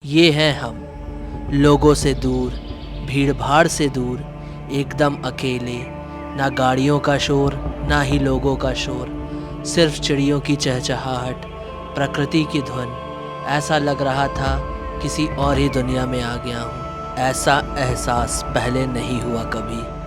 ये हैं हम, लोगों से दूर, भीड़ भाड़ से दूर, एकदम अकेले। ना गाड़ियों का शोर, ना ही लोगों का शोर, सिर्फ चिड़ियों की चहचहाहट, प्रकृति की धुन। ऐसा लग रहा था किसी और ही दुनिया में आ गया हूँ। ऐसा एहसास पहले नहीं हुआ कभी।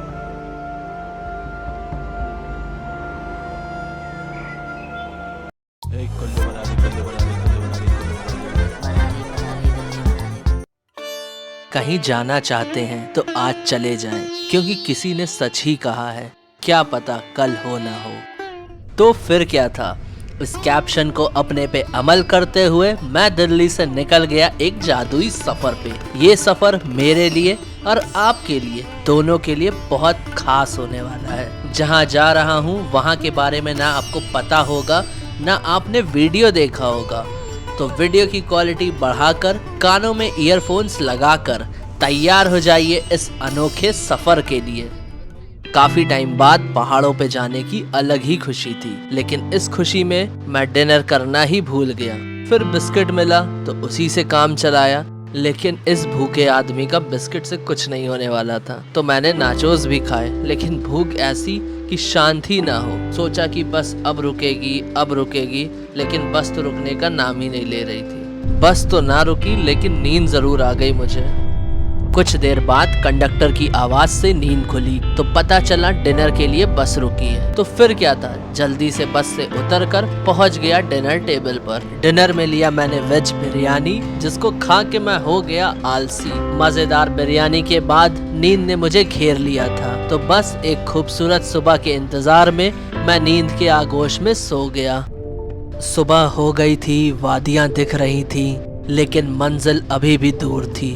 कहीं जाना चाहते हैं तो आज चले जाएं, क्योंकि किसी ने सच ही कहा है, क्या पता कल हो ना हो। तो फिर क्या था, इस कैप्शन को अपने पे अमल करते हुए मैं दिल्ली से निकल गया एक जादुई सफर पे। ये सफर मेरे लिए और आपके लिए, दोनों के लिए बहुत खास होने वाला है। जहाँ जा रहा हूँ वहाँ के बारे में ना आपको पता होगा, ना आपने वीडियो देखा होगा। तो वीडियो की क्वालिटी बढ़ाकर, कानों में ईयरफोन्स लगाकर तैयार हो जाइए इस अनोखे सफर के लिए। काफी टाइम बाद पहाड़ों पे जाने की अलग ही खुशी थी, लेकिन इस खुशी में मैं डिनर करना ही भूल गया। फिर बिस्किट मिला तो उसी से काम चलाया, लेकिन इस भूखे आदमी का बिस्किट से कुछ नहीं होने वाला था। तो मैंने नाचोस भी खाए, लेकिन भूख ऐसी कि शांति ना हो। सोचा कि बस अब रुकेगी, लेकिन बस तो रुकने का नाम ही नहीं ले रही थी। बस तो ना रुकी, लेकिन नींद जरूर आ गई मुझे। कुछ देर बाद कंडक्टर की आवाज से नींद खुली तो पता चला डिनर के लिए बस रुकी है। तो फिर क्या था, जल्दी से बस से उतरकर पहुंच गया डिनर टेबल पर। डिनर में लिया मैंने वेज बिरयानी, जिसको खा के मैं हो गया आलसी। मजेदार बिरयानी के बाद नींद ने मुझे घेर लिया था, तो बस एक खूबसूरत सुबह के इंतजार में मैं नींद के आगोश में सो गया। सुबह हो गई थी, वादियां दिख रही थी, लेकिन मंजिल अभी भी दूर थी।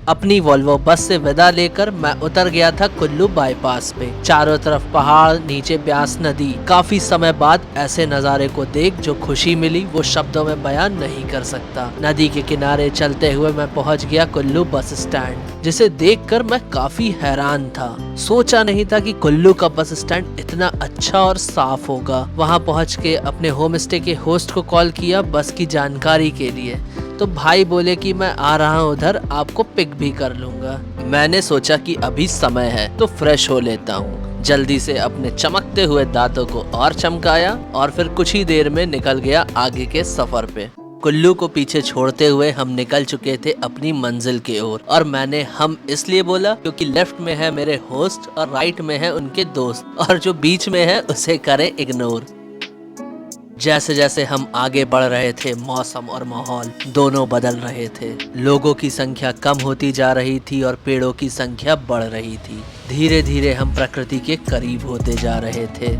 अपनी वॉल्वो बस से विदा लेकर मैं उतर गया था कुल्लू बाईपास पे। चारों तरफ पहाड़, नीचे ब्यास नदी। काफी समय बाद ऐसे नज़ारे को देख जो खुशी मिली वो शब्दों में बयान नहीं कर सकता। नदी के किनारे चलते हुए मैं पहुंच गया कुल्लू बस स्टैंड, जिसे देखकर मैं काफी हैरान था। सोचा नहीं था कि कुल्लू का बस स्टैंड इतना अच्छा और साफ होगा। वहां पहुंच के अपने होम स्टे के होस्ट को कॉल किया बस की जानकारी के लिए। तो भाई बोले कि मैं आ रहा हूँ उधर, आपको पिक भी कर लूंगा। मैंने सोचा कि अभी समय है तो फ्रेश हो लेता हूँ। जल्दी से अपने चमकते हुए दांतों को और चमकाया और फिर कुछ ही देर में निकल गया आगे के सफर पे। कुल्लू को पीछे छोड़ते हुए हम निकल चुके थे अपनी मंजिल की ओर। और मैंने हम इसलिए बोला क्योंकि लेफ्ट में है मेरे होस्ट और राइट में है उनके दोस्त, और जो बीच में है उसे करें इग्नोर। जैसे जैसे हम आगे बढ़ रहे थे, मौसम और माहौल दोनों बदल रहे थे। लोगों की संख्या कम होती जा रही थी और पेड़ों की संख्या बढ़ रही थी। धीरे धीरे हम प्रकृति के करीब होते जा रहे थे।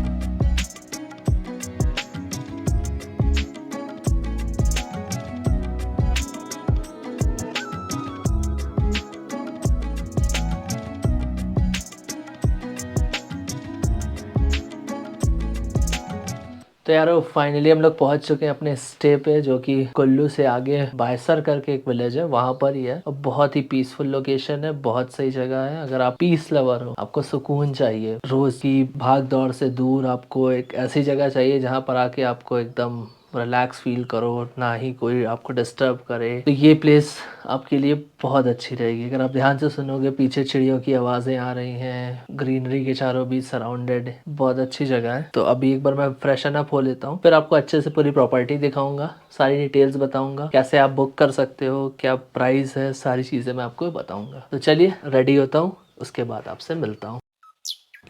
तो यारो फाइनली हम लोग पहुंच चुके हैं अपने स्टे पे, जो कि कुल्लू से आगे बायसर करके एक विलेज है, वहां पर ही है। और बहुत ही पीसफुल लोकेशन है, बहुत सही जगह है। अगर आप पीस लवर हो, आपको सुकून चाहिए, रोज की भाग दौड़ से दूर, आपको एक ऐसी जगह चाहिए जहां पर आके आपको एकदम रिलैक्स फील करो, ना ही कोई आपको डिस्टर्ब करे, तो ये प्लेस आपके लिए बहुत अच्छी रहेगी। अगर आप ध्यान से सुनोगे, पीछे चिड़ियों की आवाज़ें आ रही हैं, ग्रीनरी के चारों बीच सराउंडेड, बहुत अच्छी जगह है। तो अभी एक बार मैं फ्रेशन अप हो लेता हूँ, फिर आपको अच्छे से पूरी प्रॉपर्टी दिखाऊंगा, सारी डिटेल्स बताऊंगा, कैसे आप बुक कर सकते हो, क्या प्राइस है, सारी चीज़ें मैं आपको बताऊंगा। तो चलिए रेडी होता हूँ, उसके बाद आपसे मिलता हूँ।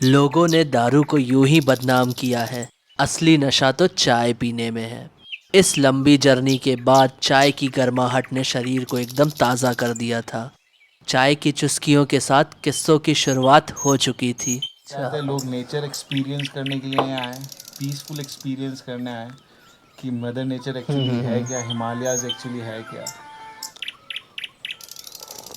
लोगों ने दारू को यूं ही बदनाम किया है, असली नशा तो चाय पीने में है। इस लंबी जर्नी के बाद चाय की गर्माहट ने शरीर को एकदम ताज़ा कर दिया था। चाय की चुस्कियों के साथ किस्सों की शुरुआत हो चुकी थी। ज़्यादातर लोग नेचर एक्सपीरियंस करने के लिए यहाँ आए, पीसफुल एक्सपीरियंस करने आए कि मदर नेचर एक्चुअली है क्या, हिमालयाज एक्चुअली है क्या।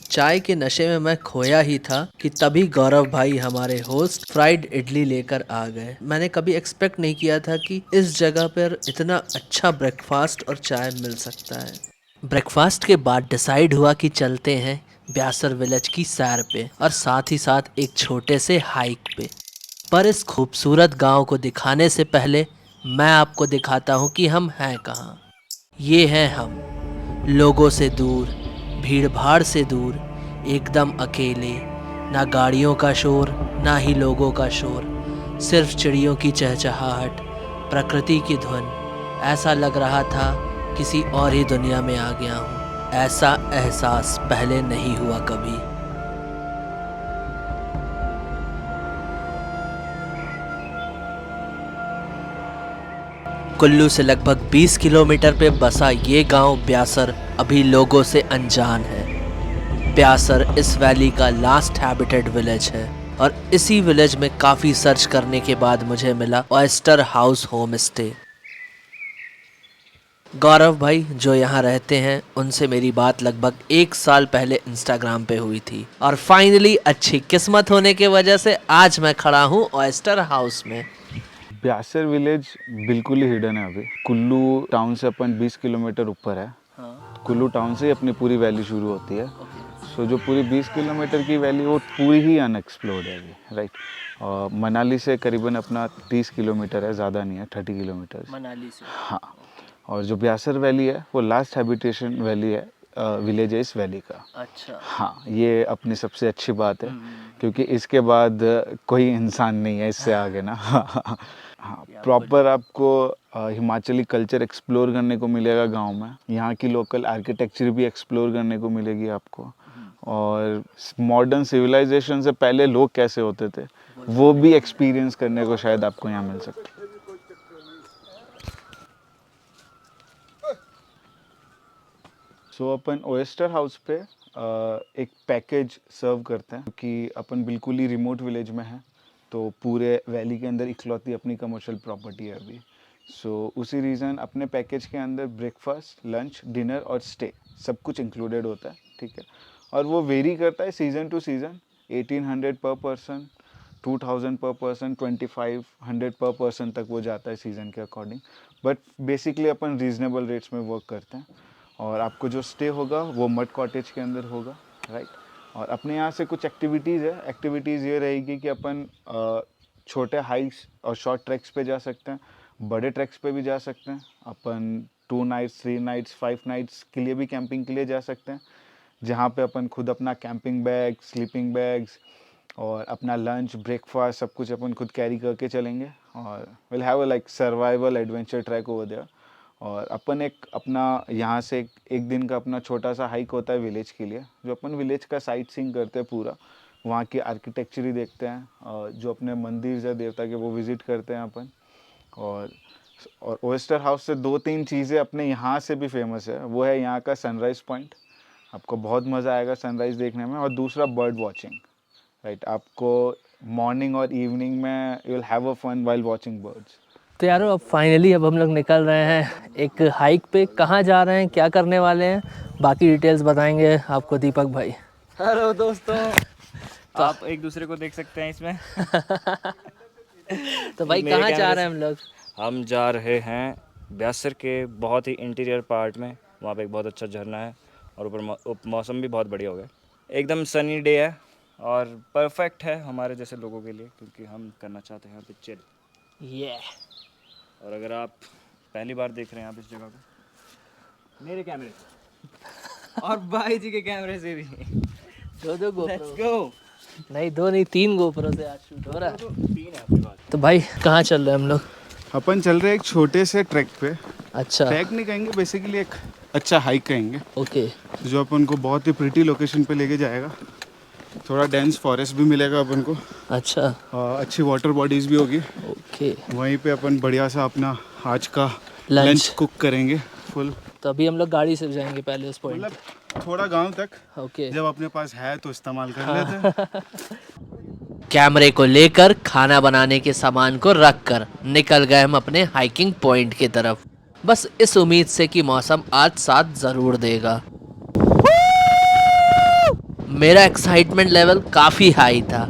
चाय के नशे में मैं खोया ही था कि तभी गौरव भाई हमारे होस्ट फ्राइड इडली लेकर आ गए। मैंने कभी एक्सपेक्ट नहीं किया था कि इस जगह पर इतना अच्छा ब्रेकफास्ट और चाय मिल सकता है। ब्रेकफास्ट के बाद डिसाइड हुआ कि चलते हैं ब्यासर विलेज की सैर पे, और साथ ही साथ एक छोटे से हाइक पे। पर इस खूबसूरत गांव को दिखाने से पहले मैं आपको दिखाता हूँ कि हम हैं कहाँ। ये हैं हम, लोगों से दूर, भीड़ भाड़ से दूर, एकदम अकेले, ना गाड़ियों का शोर ना ही लोगों का शोर, सिर्फ चिड़ियों की चहचहाहट, प्रकृति की धुन। ऐसा लग रहा था किसी और ही दुनिया में आ गया हूँ। ऐसा एहसास पहले नहीं हुआ कभी। कुल्लू से लगभग 20 किलोमीटर पे बसा ये गांव ब्यासर अभी लोगों से अनजान है। ब्यासर इस वैली का लास्ट हैबिटेड विलेज है और इसी विलेज में काफ़ी सर्च करने के बाद मुझे मिला ऑयस्टर हाउस होम स्टे। गौरव भाई जो यहाँ रहते हैं उनसे मेरी बात लगभग 1 साल पहले इंस्टाग्राम पे हुई थी और फाइनली अच्छी किस्मत होने की वजह से आज मैं खड़ा हूँ ऑयस्टर हाउस में। ब्यासर विलेज बिल्कुल ही हिडन है अभी। कुल्लू टाउन से अपन 20 किलोमीटर ऊपर है। कुल्लू टाउन से ही अपनी पूरी वैली शुरू होती है। सो जो पूरी 20 किलोमीटर की वैली वो पूरी ही अनएक्सप्लोर्ड है अभी, राइट। और मनाली से करीबन अपना 30 किलोमीटर है, ज़्यादा नहीं है, 30 किलोमीटर मनाली से। हाँ। और जो ब्यासर वैली है वो लास्ट हैबिटेशन वैली है, विलेज है इस वैली का। अच्छा। हाँ, ये अपनी सबसे अच्छी बात है क्योंकि इसके बाद कोई इंसान नहीं है इससे आगे ना। हाँ, प्रॉपर आपको हिमाचली कल्चर एक्सप्लोर करने को मिलेगा गांव में। यहाँ की लोकल आर्किटेक्चर भी एक्सप्लोर करने को मिलेगी आपको, और मॉडर्न सिविलाइजेशन से पहले लोग कैसे होते थे वो भी एक्सपीरियंस करने को शायद आपको यहाँ मिल सकता है। सो अपन ऑयस्टर हाउस पे एक पैकेज सर्व करते हैं क्योंकि अपन बिल्कुल ही रिमोट विलेज में हैं, तो पूरे वैली के अंदर इकलौती अपनी कमर्शियल प्रॉपर्टी है अभी। सो उसी रीज़न अपने पैकेज के अंदर ब्रेकफास्ट, लंच, डिनर और स्टे सब कुछ इंक्लूडेड होता है, ठीक है। और वो वेरी करता है सीज़न टू सीज़न, 1800 पर पर्सन, 2000 पर पर्सन, 2500 पर पर्सन तक वो जाता है सीज़न के according. But basically upon reasonable rates में वर्क करते हैं। और आपको जो स्टे होगा वो मड कॉटेज के अंदर होगा, राइट। और अपने यहाँ से कुछ एक्टिविटीज़ है। एक्टिविटीज़ ये रहेगी कि अपन छोटे हाइक्स और शॉर्ट ट्रैक्स पे जा सकते हैं, बड़े ट्रैक्स पे भी जा सकते हैं। अपन 2 नाइट्स, 3 नाइट्स, 5 नाइट्स के लिए भी कैंपिंग के लिए जा सकते हैं, जहाँ पे अपन खुद अपना कैंपिंग बैग, स्लीपिंग बैग्स और अपना लंच, ब्रेकफास्ट सब कुछ अपन खुद कैरी करके चलेंगे और will have a like survival adventure track over there. और अपन एक अपना यहाँ से एक दिन का अपना छोटा सा हाइक होता है विलेज के लिए, जो अपन विलेज का साइट सीइंग करते हैं पूरा, वहाँ की आर्किटेक्चर ही देखते हैं, और जो अपने मंदिर या देवता के वो विज़िट करते हैं अपन। और ऑयस्टर हाउस से 2-3 चीज़ें अपने यहाँ से भी फेमस है। वो है यहाँ का सनराइज़ पॉइंट, आपको बहुत मज़ा आएगा सनराइज़ देखने में। और दूसरा बर्ड वॉचिंग, राइट। आपको मॉर्निंग और इवनिंग में you will have a fun while watching birds. तो यारो अब फाइनली अब हम लोग निकल रहे हैं एक हाइक पे। कहाँ जा रहे हैं, क्या करने वाले हैं, बाकी डिटेल्स बताएंगे आपको दीपक भाई। हेलो दोस्तों, तो आप एक दूसरे को देख सकते हैं इसमें। तो भाई मेरे कहाँ जा कैमरे रहे हैं हम लोग? हम जा रहे हैं ब्यासर के बहुत ही इंटीरियर पार्ट में। वहाँ पे एक बहुत अच्छा झरना है और ऊपर मौसम भी बहुत बढ़िया हो गया। एकदम सनी डे है और परफेक्ट है हमारे जैसे लोगों के लिए, क्योंकि हम करना चाहते हैं यहाँ पे चिल। और अगर आप पहली बार देख रहे हैं आप इस जगह को मेरे कैमरे से और भाई जी के कैमरे से भी, दो गोप्रो। Let's go. नहीं 2 नहीं 3 गोप्रो से आज शूट हो रहा है। 3 है आपके पास। तो भाई कहाँ चल रहे हैं हम लोग? अपन चल रहे हैं एक छोटे से ट्रैक पे। अच्छा, ट्रैक नहीं कहेंगे, बेसिकली एक अच्छा हाइक कहेंगे, ओके। जो अपन को बहुत ही प्रिटी लोकेशन पे लेके जाएगा। थोड़ा डेंस फॉरेस्ट भी मिलेगा अपन को, अच्छा, अच्छी वाटर बॉडीज भी होगी। ओके। वहीं पे अपन बढ़िया सा अपना आज का लंच। लंच कुक करेंगे फुल। तो अभी हम लोग गाड़ी से जाएंगे पहले उस पॉइंट। मतलब थोड़ा गांव तक, ओके। जब अपने पास है तो इस्तेमाल कर लेते हैं। कैमरे को लेकर खाना बनाने के सामान को रखकर निकल गए हम अपने हाइकिंग पॉइंट की तरफ, बस इस उम्मीद से कि मौसम आज साथ जरूर देगा। मेरा एक्साइटमेंट लेवल काफ़ी हाई था।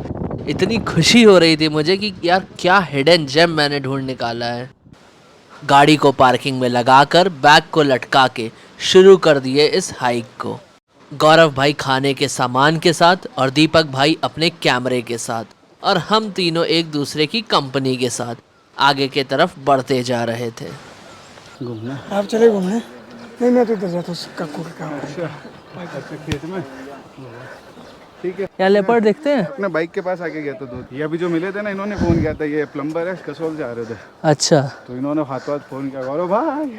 इतनी खुशी हो रही थी मुझे कि यार क्या हिडन जेम मैंने ढूंढ निकाला है। गाड़ी को पार्किंग में लगाकर बैग को लटका के शुरू कर दिए इस हाइक को। गौरव भाई खाने के सामान के साथ और दीपक भाई अपने कैमरे के साथ, और हम तीनों एक दूसरे की कंपनी के साथ आगे के तरफ बढ़ते जा रहे थे। घूमना आप चले घूमने? नहीं, मैं तो इधर जाता हूँ काकू के काम। अच्छा खेत में, ठीक है। यहाँ लेपर्ड देखते हैं। अपने बाइक के पास आके गया था दो, ये अभी जो मिले थे ना, इन्होंने फ़ोन किया था, ये प्लम्बर है, कसोल से आ रहे थे, अच्छा, तो इन्होंने हाथ फ़ोन किया, गौरव भाई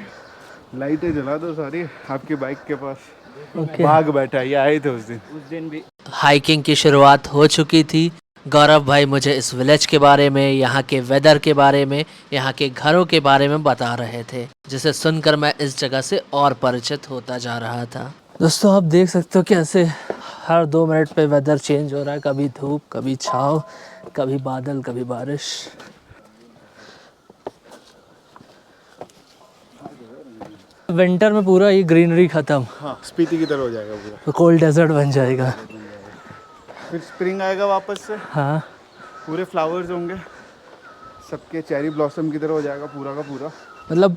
लाइटें जला दो सारी आपकी बाइक के पास, ओके। भाग बैठा, ये आए थे उस दिन भी हाइकिंग की शुरुआत हो चुकी थी। गौरव भाई मुझे इस विलेज के बारे में, यहाँ के वेदर के बारे में, यहाँ के घरों के बारे में बता रहे थे, जिसे सुनकर मैं इस जगह से और परिचित होता जा रहा था। दोस्तों आप देख सकते हो कैसे हर 2 मिनट पे वेदर चेंज हो रहा है, कभी धूप, कभी छाँव, कभी बादल, कभी बारिश। विंटर में पूरा ये ग्रीनरी खत्म, हाँ, स्पीति की तरह हो जाएगा पूरा, तो कोल्ड डेजर्ट बन जाएगा। फिर स्प्रिंग आएगा वापस से, हाँ, पूरे फ्लावर्स होंगे, सबके चेरी ब्लॉसम की तरह हो जाएगा पूरा का पूरा। मतलब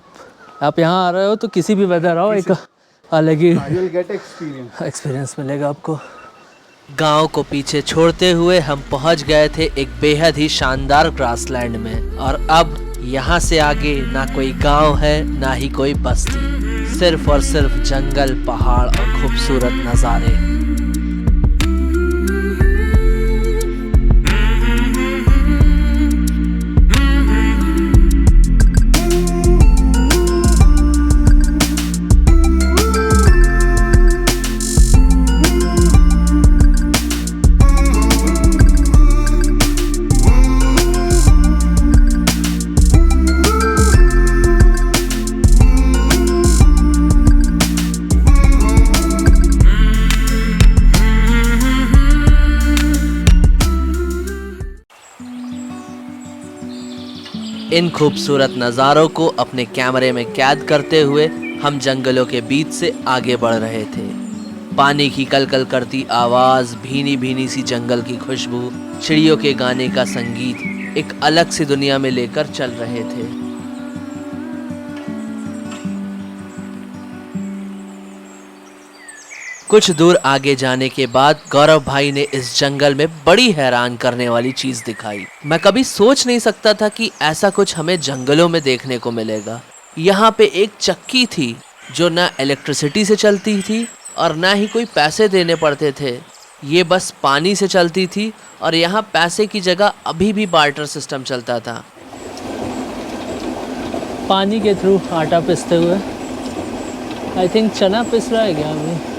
आप यहाँ आ रहे हो तो किसी भी वेदर आओ, एक अलग ही यू विल गेट एक्सपीरियंस मिलेगा आपको। गांव को पीछे छोड़ते हुए हम पहुंच गए थे एक बेहद ही शानदार ग्रासलैंड में, और अब यहाँ से आगे ना कोई गांव है ना ही कोई बस्ती, सिर्फ और सिर्फ जंगल, पहाड़ और खूबसूरत नज़ारे। इन खूबसूरत नज़ारों को अपने कैमरे में कैद करते हुए हम जंगलों के बीच से आगे बढ़ रहे थे। पानी की कलकल करती आवाज़, भीनी भीनी सी जंगल की खुशबू, चिड़ियों के गाने का संगीत एक अलग सी दुनिया में लेकर चल रहे थे। कुछ दूर आगे जाने के बाद गौरव भाई ने इस जंगल में बड़ी हैरान करने वाली चीज दिखाई। मैं कभी सोच नहीं सकता था कि ऐसा कुछ हमें जंगलों में देखने को मिलेगा। यहाँ पे एक चक्की थी जो ना इलेक्ट्रिसिटी से चलती थी और ना ही कोई पैसे देने पड़ते थे। ये बस पानी से चलती थी और यहाँ पैसे की जगह अभी भी बार्टर सिस्टम चलता था। पानी के थ्रू आटा पिसते हुए, आई थिंक चना पिस रहा है क्या अभी?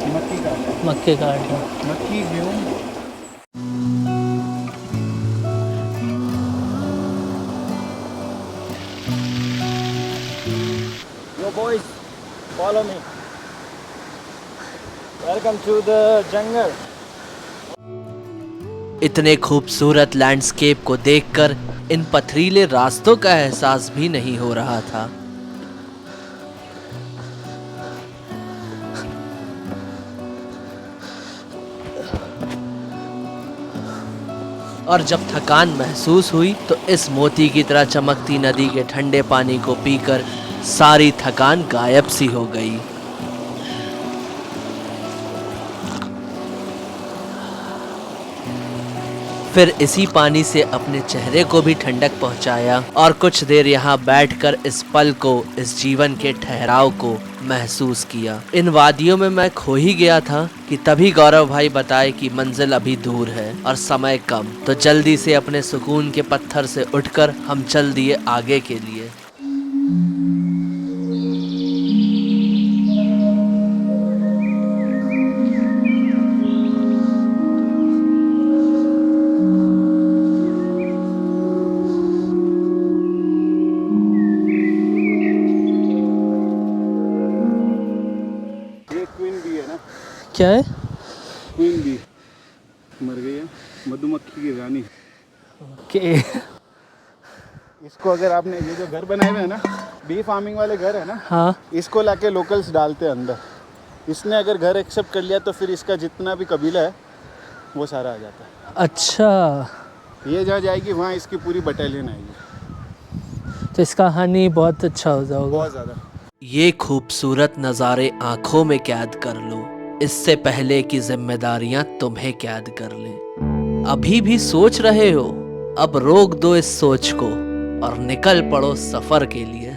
मक्के का आटा, मक्की, गेहूं। Yo boys, follow me. Welcome to the jungle. इतने खूबसूरत लैंडस्केप को देखकर इन पथरीले रास्तों का एहसास भी नहीं हो रहा था। और जब थकान महसूस हुई तो इस मोती की तरह चमकती नदी के ठंडे पानी को पीकर सारी थकान गायब सी हो गई। फिर इसी पानी से अपने चेहरे को भी ठंडक पहुंचाया और कुछ देर यहाँ बैठकर इस पल को, इस जीवन के ठहराव को महसूस किया। इन वादियों में मैं खो ही गया था कि तभी गौरव भाई बताए कि मंजिल अभी दूर है और समय कम, तो जल्दी से अपने सुकून के पत्थर से उठकर हम चल दिए आगे के लिए। क्या है? क्वीन बी मर गई है, मधुमक्खी की रानी। के इसको अगर आपने, ये जो घर बनाए हुए हैं ना, बी फार्मिंग वाले घर है ना, हाँ, इसको लाके लोकल्स डालते हैं अंदर। इसने अगर घर एक्सेप्ट कर लिया तो फिर इसका जितना भी कबीला है वो सारा आ जाता है। अच्छा, ये जहाँ जाएगी वहाँ इसकी पूरी बटालियन आएगी। तो इसका हनी बहुत अच्छा हो जाएगा। बहुत ज़्यादा। ये खूबसूरत नज़ारे आंखों में कैद कर लो, इससे पहले कि जिम्मेदारियां तुम्हें कैद कर लें। अभी भी सोच रहे हो? अब रोक दो इस सोच को और निकल पड़ो सफर के लिए।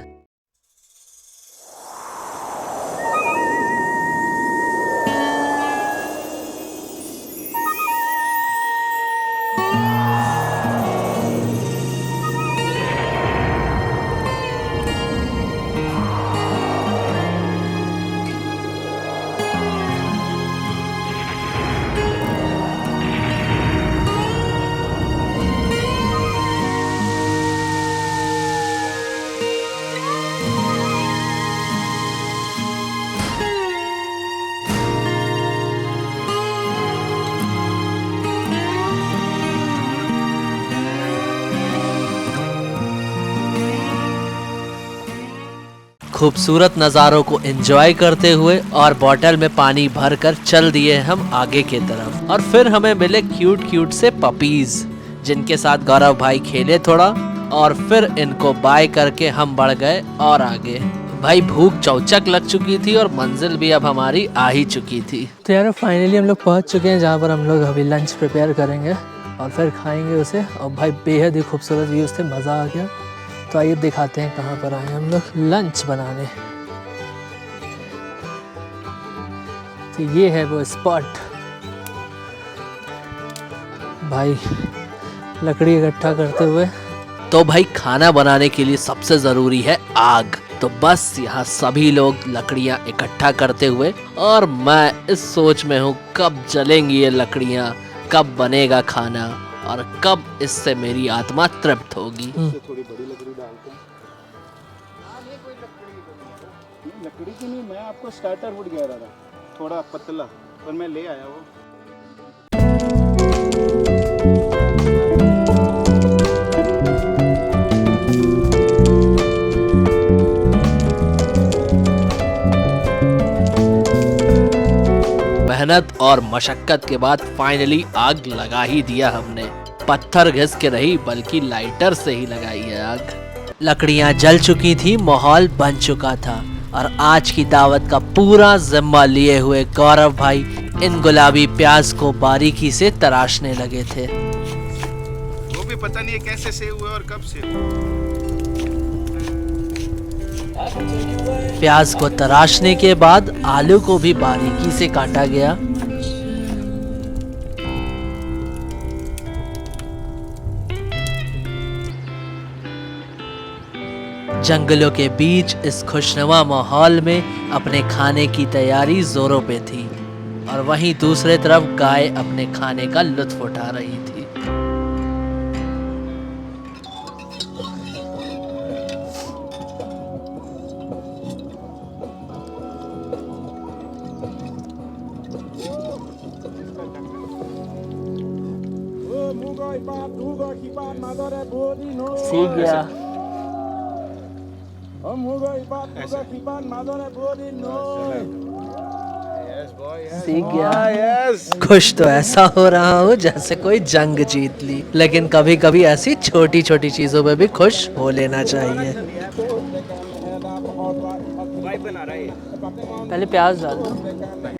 खूबसूरत नज़ारों को एंजॉय करते हुए और बॉटल में पानी भरकर चल दिए हम आगे की तरफ। और फिर हमें मिले क्यूट क्यूट से पपीज, जिनके साथ गौरव भाई खेले थोड़ा और फिर इनको बाय करके हम बढ़ गए और आगे। भाई भूख चौचक लग चुकी थी और मंजिल भी अब हमारी आ ही चुकी थी। तो यार फाइनली हम लोग पहुंच चुके हैं जहाँ पर हम लोग अभी लंच प्रिपेयर करेंगे और फिर खाएंगे उसे। और भाई बेहद ही खूबसूरत व्यूज़ थे, मज़ा आ गया। तो आइए दिखाते हैं कहाँ पर आए हम लोग लंच बनाने। तो ये है वो स्पॉट। भाई लकड़ी इकट्ठा करते हुए। तो भाई खाना बनाने के लिए सबसे ज़रूरी है आग। तो बस यहाँ सभी लोग लकड़ियाँ इकट्ठा करते हुए और मैं इस सोच में हूँ कब जलेंगी ये लकड़ियाँ, कब बनेगा खाना और कब इससे मेरी आत्मा तृप्त होगी। थोड़ी बड़ी लकड़ी डालते हैं। लकड़ी की नहीं, मैं आपको स्टार्टर वुड कह रहा था, थोड़ा पतला, पर मैं ले आया वो। मेहनत और मशक्कत के बाद फाइनली आग लगा ही दिया हमने। पत्थर घिस के नहीं बल्कि लाइटर से ही लगाई है आग। लकड़ियां जल चुकी थी, माहौल बन चुका था और आज की दावत का पूरा जिम्मा लिए हुए गौरव भाई इन गुलाबी प्याज को बारीकी से तराशने लगे थे। वो भी पता नहीं है कैसे सेव हुए और कब से। प्याज को तराशने के बाद आलू को भी बारीकी से काटा गया। जंगलों के बीच इस खुशनुमा माहौल में अपने खाने की तैयारी जोरों पे थी और वहीं दूसरे तरफ गाय अपने खाने का लुत्फ उठा रही थी। सीख गया। सीख गया। खुश तो ऐसा हो रहा हूँ जैसे कोई जंग जीत ली, लेकिन कभी कभी ऐसी छोटी छोटी चीजों में भी खुश हो लेना चाहिए। पहले प्याज डाल दो।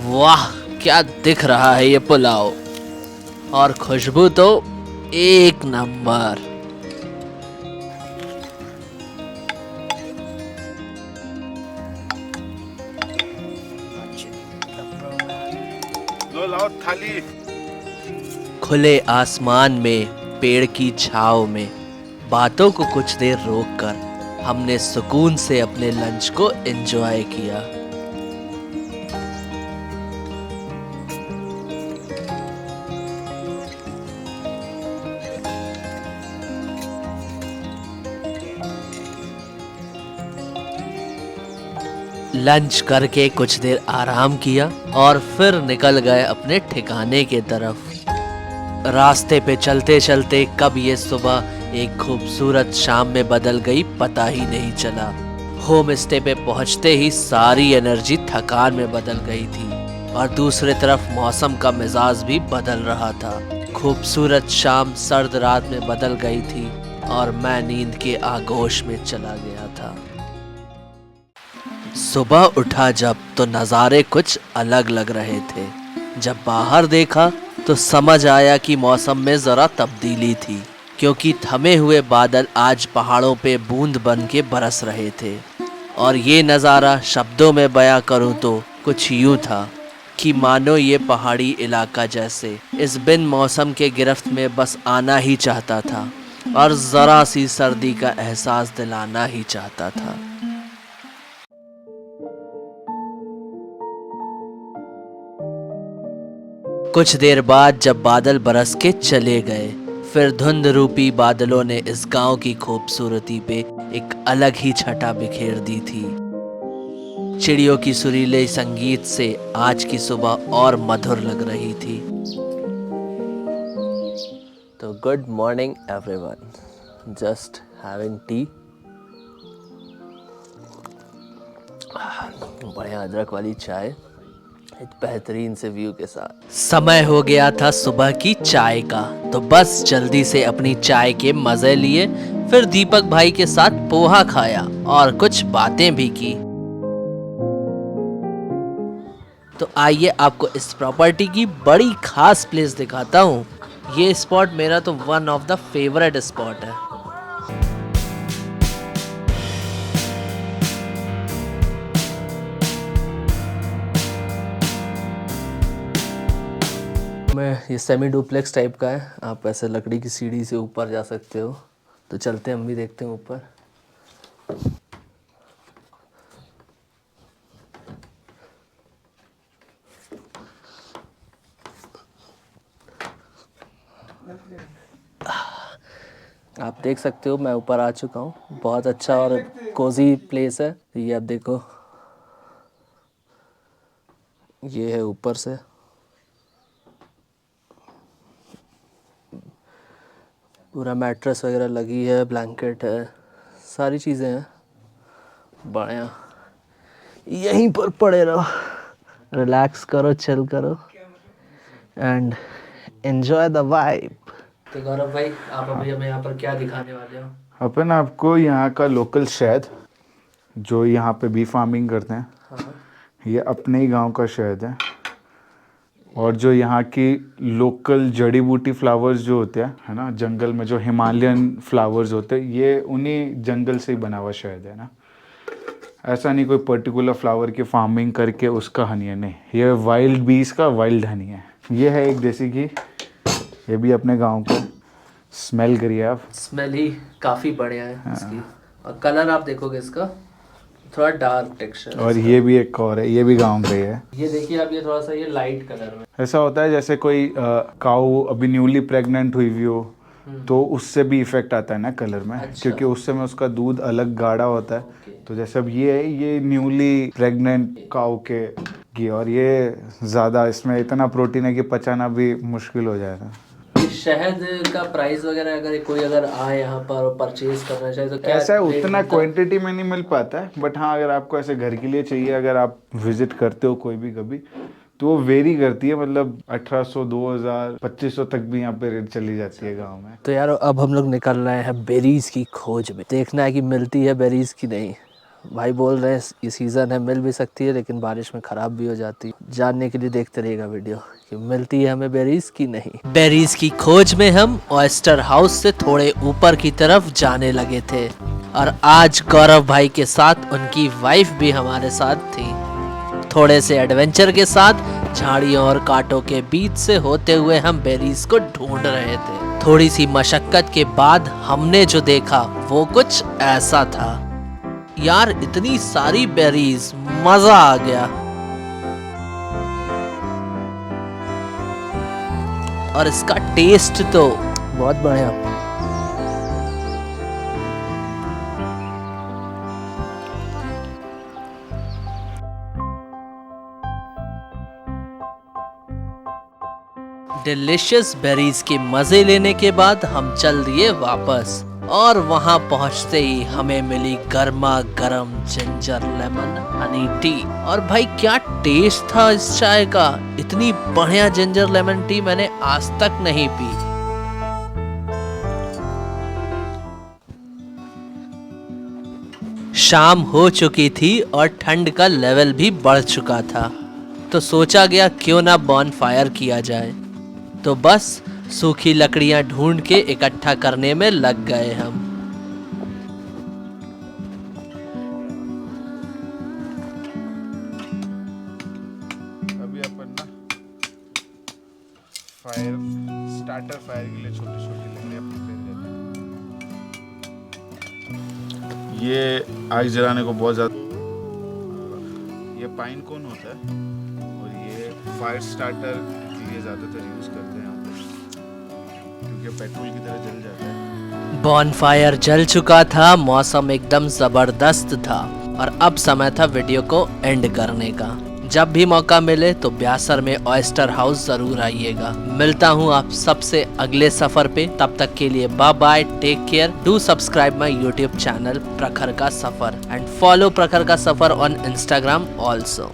वाह क्या दिख रहा है ये पुलाव, और खुशबू तो एक नंबर। लो लाओ थाली। खुले आसमान में पेड़ की छांव में बातों को कुछ देर रोककर हमने सुकून से अपने लंच को एंजॉय किया। लंच करके कुछ देर आराम किया और फिर निकल गए अपने ठिकाने के तरफ। रास्ते पे चलते चलते कब ये सुबह एक खूबसूरत शाम में बदल गई पता ही नहीं चला। होम स्टे पे पहुंचते ही सारी एनर्जी थकान में बदल गई थी और दूसरी तरफ मौसम का मिजाज भी बदल रहा था। खूबसूरत शाम सर्द रात में बदल गई थी और मैं नींद के आगोश में चला गया था। सुबह उठा जब तो नज़ारे कुछ अलग लग रहे थे। जब बाहर देखा तो समझ आया कि मौसम में ज़रा तब्दीली थी, क्योंकि थमे हुए बादल आज पहाड़ों पे बूंद बन के बरस रहे थे। और ये नज़ारा शब्दों में बयां करूं तो कुछ यूं था कि मानो ये पहाड़ी इलाका जैसे इस बिन मौसम के गिरफ्त में बस आना ही चाहता था और ज़रा सी सर्दी का एहसास दिलाना ही चाहता था। कुछ देर बाद जब बादल बरस के चले गए, फिर धुंध रूपी बादलों ने इस गांव की खूबसूरती पे एक अलग ही छटा बिखेर दी थी। चिड़ियों की सुरीले संगीत से आज की सुबह और मधुर लग रही थी। तो good morning everyone, just having T, बढ़िया अदरक वाली चाय एक बेहतरीन से व्यू के साथ। समय हो गया था सुबह की चाय का, तो बस जल्दी से अपनी चाय के मजे लिए, फिर दीपक भाई के साथ पोहा खाया और कुछ बातें भी की। तो आइए आपको इस प्रॉपर्टी की बड़ी खास प्लेस दिखाता हूँ। ये स्पॉट मेरा तो one of the favourite spot है। ये सेमी डुप्लेक्स टाइप का है, आप ऐसे लकड़ी की सीढ़ी से ऊपर जा सकते हो। तो चलते हैं, हम भी देखते हैं ऊपर। आप देख सकते हो मैं ऊपर आ चुका हूँ। बहुत अच्छा और कोजी प्लेस है। ये आप देखो, ये है ऊपर से। पूरा मैट्रेस वगैरह लगी है, ब्लैंकेट है, सारी चीज़ें हैं। बढ़िया, यहीं पर पड़े रहो, रिलैक्स करो, चिल करो एंड एंजॉय द वाइब। तो गौरव भाई, आप अभी हमें यहाँ पर क्या दिखाने वाले हो? अपन आपको यहाँ का लोकल शहद, जो यहाँ पे बी फार्मिंग करते हैं, हाँ। ये अपने ही गांव का शहद है। और जो यहाँ की लोकल जड़ी बूटी फ्लावर्स जो होते हैं, है ना, जंगल में जो हिमालयन फ्लावर्स होते हैं, ये उन्हीं जंगल से ही बना हुआ शहद है ना। ऐसा नहीं कोई पर्टिकुलर फ्लावर की फार्मिंग करके उसका हनी है, नहीं, ये वाइल्ड बीज का वाइल्ड हनी है। ये है एक देसी घी, ये भी अपने गांव का। स्मेल करिए आप, स्मेल ही काफ़ी बढ़िया है इसकी। और कलर आप देखोगे इसका थोड़ा डार्क टेक्सचर। और ये भी एक और है, ये भी गांव का ही है। ये देखिए आप, ये थोड़ा सा ये लाइट कलर में। ऐसा होता है जैसे कोई काऊ अभी न्यूली प्रेग्नेंट हुई हुई हो, तो उससे भी इफेक्ट आता है ना कलर में। अच्छा। क्योंकि उस समय उसका दूध अलग गाढ़ा होता है। तो जैसे अब ये है, ये न्यूली प्रेग्नेंट काऊ के घी, और ये ज़्यादा, इसमें इतना प्रोटीन है कि पचाना भी मुश्किल हो जाएगा। शहद का प्राइस वगैरह अगर कोई आए यहाँ पर परचेज करना चाहे तो क्या ऐसा है, रेट उतना मिलता है? क्वांटिटी में नहीं मिल पाता है, बट हाँ, अगर आपको ऐसे घर के लिए चाहिए, अगर आप विजिट करते हो कोई भी कभी, तो वो वेरी करती है। मतलब 1800, 2000, 2500 तक भी यहाँ पे रेट चली जाती है गांव में। तो यार अब हम लोग निकल रहे हैं बेरीज की खोज में। देखना है कि मिलती है बेरीज की नहीं। भाई बोल रहे हैं ये सीज़न है, मिल भी सकती है, लेकिन बारिश में ख़राब भी हो जाती है। जानने के लिए देखते रहिएगा वीडियो कि मिलती है हमें बेरीज की नहीं। बेरीज की खोज में हम ऑयस्टर हाउस से थोड़े ऊपर की तरफ जाने लगे थे, और आज गौरव भाई के साथ उनकी वाइफ भी हमारे साथ थी। थोड़े से एडवेंचर के साथ झाड़ियों और कांटों के बीच से होते हुए हम बेरीज को ढूंढ रहे थे। थोड़ी सी मशक्कत के बाद हमने जो देखा वो कुछ ऐसा था। यार इतनी सारी बेरीज, मजा आ गया। और इसका टेस्ट तो बहुत बढ़िया। डिलीशियस बेरीज के मजे लेने के बाद हम चल दिए वापस, और वहां पहुंचते ही हमें मिली गर्मा गर्म जिंजर लेमन हनी टी। और भाई क्या टेस्ट था इस चाय का, इतनी बढ़िया जिंजर लेमन टी मैंने आज तक नहीं पी। शाम हो चुकी थी और ठंड का लेवल भी बढ़ चुका था। तो सोचा गया क्यों ना बॉनफायर किया जाए। तो बस सूखी लकड़ियां ढूंढ के इकट्ठा करने में लग गए हम। अभी अपन ना फायर स्टार्टर फायर के लिए छोटी छोटी लकड़ियां प्रिपेयर करते हैं। ये आग जलाने को बहुत ज्यादा, ये पाइन कोन होता है और ये फायर स्टार्टर ये ज्यादातर यूज करते हैं यहाँ पे, क्योंकि पेट्रोल की तरह जल जाता है। बॉनफायर जल चुका था, मौसम एकदम जबरदस्त था और अब समय था वीडियो को एंड करने का। जब भी मौका मिले तो ब्यासर में ऑयस्टर हाउस जरूर आइएगा। मिलता हूँ आप सबसे अगले सफर पे, तब तक के लिए bye bye, take care, do subscribe my YouTube channel Prakhar का सफर एंड फॉलो प्रखर का सफर ऑन इंस्टाग्राम ऑल्सो।